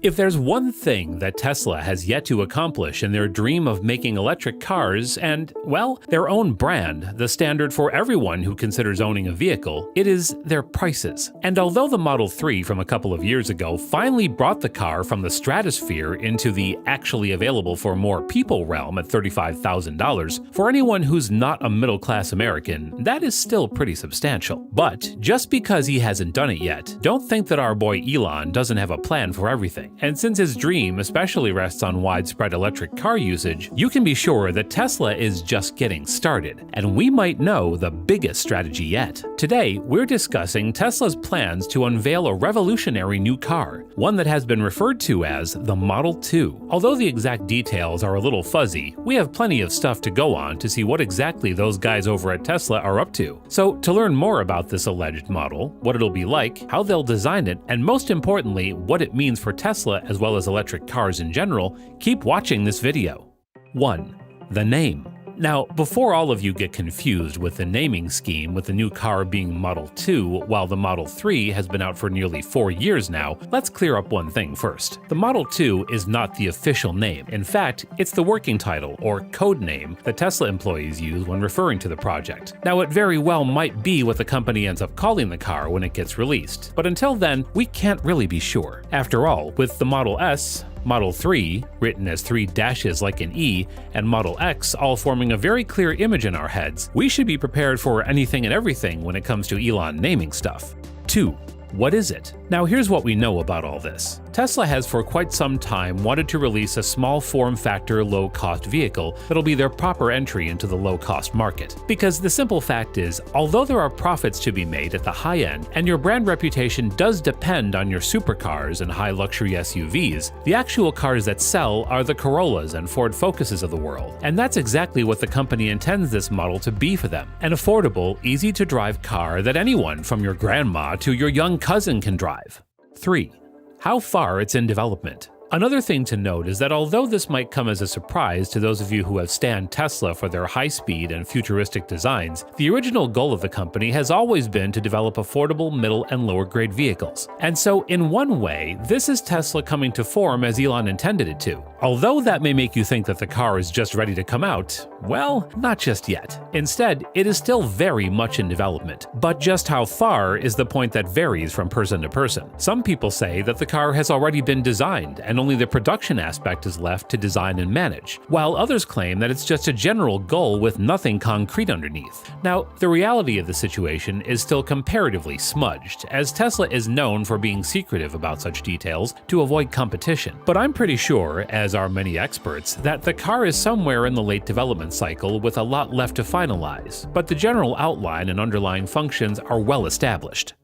If there's one thing that Tesla has yet to accomplish in their dream of making electric cars and, well, their own brand, the standard for everyone who considers owning a vehicle, it is their prices. And although the Model 3 from a couple of years ago finally brought the car from the stratosphere into the actually available for more people realm at $35,000, for anyone who's not a middle-class American, that is still pretty substantial. But just because he hasn't done it yet, don't think that our boy Elon doesn't have a plan for everything. And since his dream especially rests on widespread electric car usage, you can be sure that Tesla is just getting started, and we might know the biggest strategy yet. Today, we're discussing Tesla's plans to unveil a revolutionary new car, one that has been referred to as the Model 2. Although the exact details are a little fuzzy, we have plenty of stuff to go on to see what exactly those guys over at Tesla are up to. So, to learn more about this alleged model, what it'll be like, how they'll design it, and most importantly, what it means for Tesla as well as electric cars in general, keep watching this video. 1. The name. Now, before all of you get confused with the naming scheme with the new car being Model 2 while the Model 3 has been out for nearly 4 years now, let's clear up one thing first. The Model 2 is not the official name. In fact, it's the working title, or code name, that Tesla employees use when referring to the project. Now, it very well might be what the company ends up calling the car when it gets released, but until then, we can't really be sure. After all, with the Model S, Model 3, written as 3 dashes like an E, and Model X all forming a very clear image in our heads, we should be prepared for anything and everything when it comes to Elon naming stuff. 2. What is it? Now here's what we know about all this. Tesla has for quite some time wanted to release a small form factor low-cost vehicle that'll be their proper entry into the low-cost market. Because the simple fact is, although there are profits to be made at the high end, and your brand reputation does depend on your supercars and high luxury SUVs, the actual cars that sell are the Corollas and Ford Focuses of the world. And that's exactly what the company intends this model to be for them. An affordable, easy-to-drive car that anyone from your grandma to your young cousin can drive. 3. How far it's in development. Another thing to note is that although this might come as a surprise to those of you who have stanned Tesla for their high-speed and futuristic designs, the original goal of the company has always been to develop affordable middle and lower-grade vehicles. And so, in one way, this is Tesla coming to form as Elon intended it to. Although that may make you think that the car is just ready to come out, well, not just yet. Instead, it is still very much in development. But just how far is the point that varies from person to person. Some people say that the car has already been designed and only the production aspect is left to design and manage, while others claim that it's just a general goal with nothing concrete underneath. Now, the reality of the situation is still comparatively smudged, as Tesla is known for being secretive about such details to avoid competition. But I'm pretty sure, as are many experts, that the car is somewhere in the late development cycle with a lot left to finalize, but the general outline and underlying functions are well established.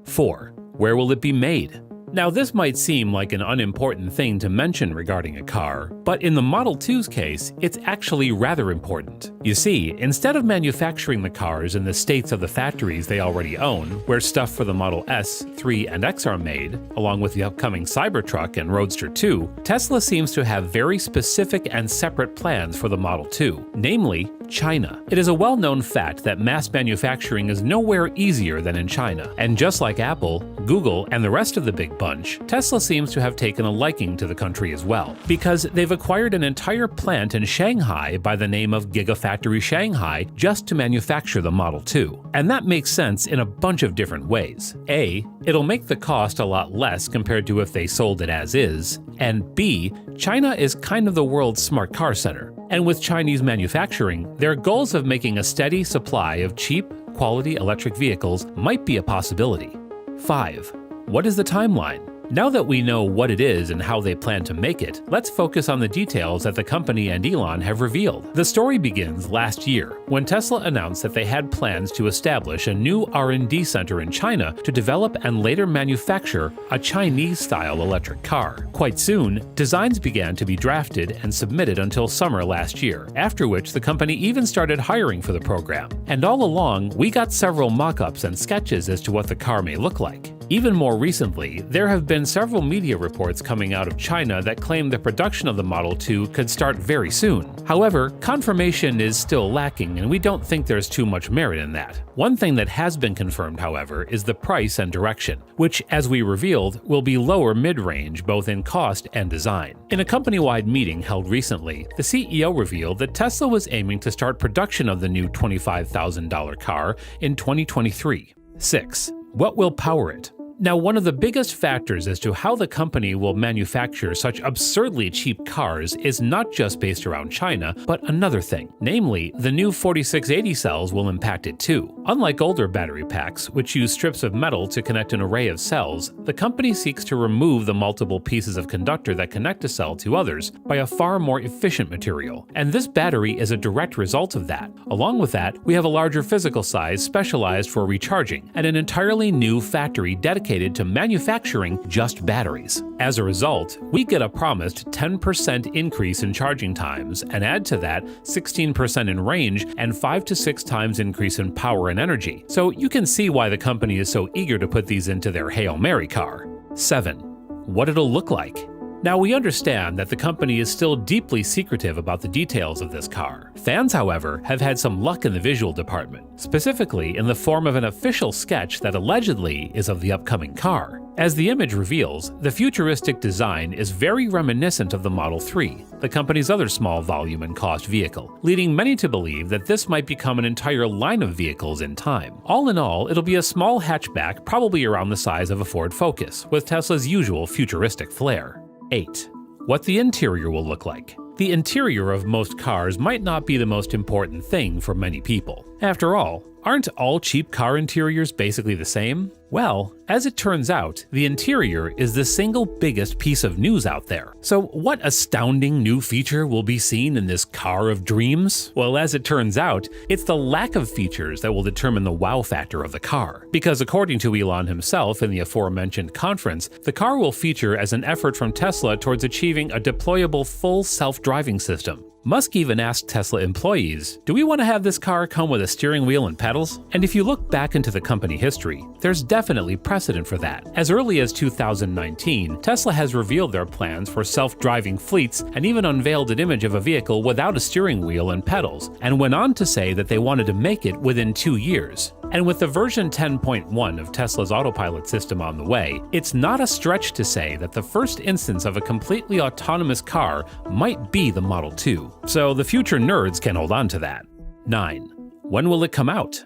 4. Where will it be made? Now, this might seem like an unimportant thing to mention regarding a car, but in the Model 2's case, it's actually rather important. You see, instead of manufacturing the cars in the states of the factories they already own, where stuff for the Model S, 3, and X are made, along with the upcoming Cybertruck and Roadster 2, Tesla seems to have very specific and separate plans for the Model 2, namely, China. It is a well-known fact that mass manufacturing is nowhere easier than in China, and just like Apple, Google, and the rest of the big bunch, Tesla seems to have taken a liking to the country as well, because they've acquired an entire plant in Shanghai by the name of Gigafactory Shanghai just to manufacture the Model 2. And that makes sense in a bunch of different ways. A, it'll make the cost a lot less compared to if they sold it as is, and B, China is kind of the world's smart car center. And with Chinese manufacturing, their goals of making a steady supply of cheap, quality electric vehicles might be a possibility. 5. What is the timeline? Now that we know what it is and how they plan to make it, let's focus on the details that the company and Elon have revealed. The story begins last year, when Tesla announced that they had plans to establish a new R&D center in China to develop and later manufacture a Chinese-style electric car. Quite soon, designs began to be drafted and submitted until summer last year, after which the company even started hiring for the program. And all along, we got several mock-ups and sketches as to what the car may look like. Even more recently, there have been several media reports coming out of China that claim the production of the Model 2 could start very soon. However, confirmation is still lacking, and we don't think there's too much merit in that. One thing that has been confirmed, however, is the price and direction, which, as we revealed, will be lower mid-range both in cost and design. In a company-wide meeting held recently, the CEO revealed that Tesla was aiming to start production of the new $25,000 car in 2023. 6. What will power it? Now, one of the biggest factors as to how the company will manufacture such absurdly cheap cars is not just based around China, but another thing. Namely, the new 4680 cells will impact it too. Unlike older battery packs, which use strips of metal to connect an array of cells, the company seeks to remove the multiple pieces of conductor that connect a cell to others by a far more efficient material. And this battery is a direct result of that. Along with that, we have a larger physical size specialized for recharging, and an entirely new factory dedicated to manufacturing just batteries. As a result, we get a promised 10% increase in charging times, and add to that 16% in range and 5 to 6 times increase in power and energy. So you can see why the company is so eager to put these into their Hail Mary car. 7. What it'll look like. Now, we understand that the company is still deeply secretive about the details of this car. Fans, however, have had some luck in the visual department, specifically in the form of an official sketch that allegedly is of the upcoming car. As the image reveals, the futuristic design is very reminiscent of the Model 3, the company's other small volume and cost vehicle, leading many to believe that this might become an entire line of vehicles in time. All in all, it'll be a small hatchback probably around the size of a Ford Focus, with Tesla's usual futuristic flair. 8. What the interior will look like. The interior of most cars might not be the most important thing for many people. After all, aren't all cheap car interiors basically the same? Well, as it turns out, the interior is the single biggest piece of news out there. So what astounding new feature will be seen in this car of dreams? Well, as it turns out, it's the lack of features that will determine the wow factor of the car. Because according to Elon himself in the aforementioned conference, the car will feature as an effort from Tesla towards achieving a deployable full self-driving system. Musk even asked Tesla employees, "Do we want to have this car come with a steering wheel and pedals?" And if you look back into the company history, there's definitely precedent for that. As early as 2019, Tesla has revealed their plans for self-driving fleets and even unveiled an image of a vehicle without a steering wheel and pedals, and went on to say that they wanted to make it within 2 years. And with the version 10.1 of Tesla's autopilot system on the way, it's not a stretch to say that the first instance of a completely autonomous car might be the Model 2. So the future nerds can hold on to that. 9. When will it come out?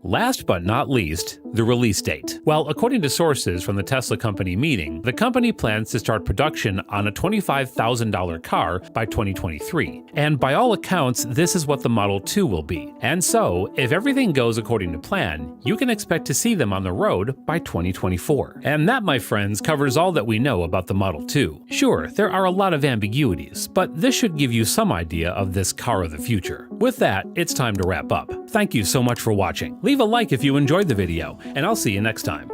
Last but not least, the release date. Well, according to sources from the Tesla company meeting, the company plans to start production on a $25,000 car by 2023. And by all accounts, this is what the Model 2 will be. And so, if everything goes according to plan, you can expect to see them on the road by 2024. And that, my friends, covers all that we know about the Model 2. Sure, there are a lot of ambiguities, but this should give you some idea of this car of the future. With that, it's time to wrap up. Thank you so much for watching. Leave a like if you enjoyed the video, and I'll see you next time.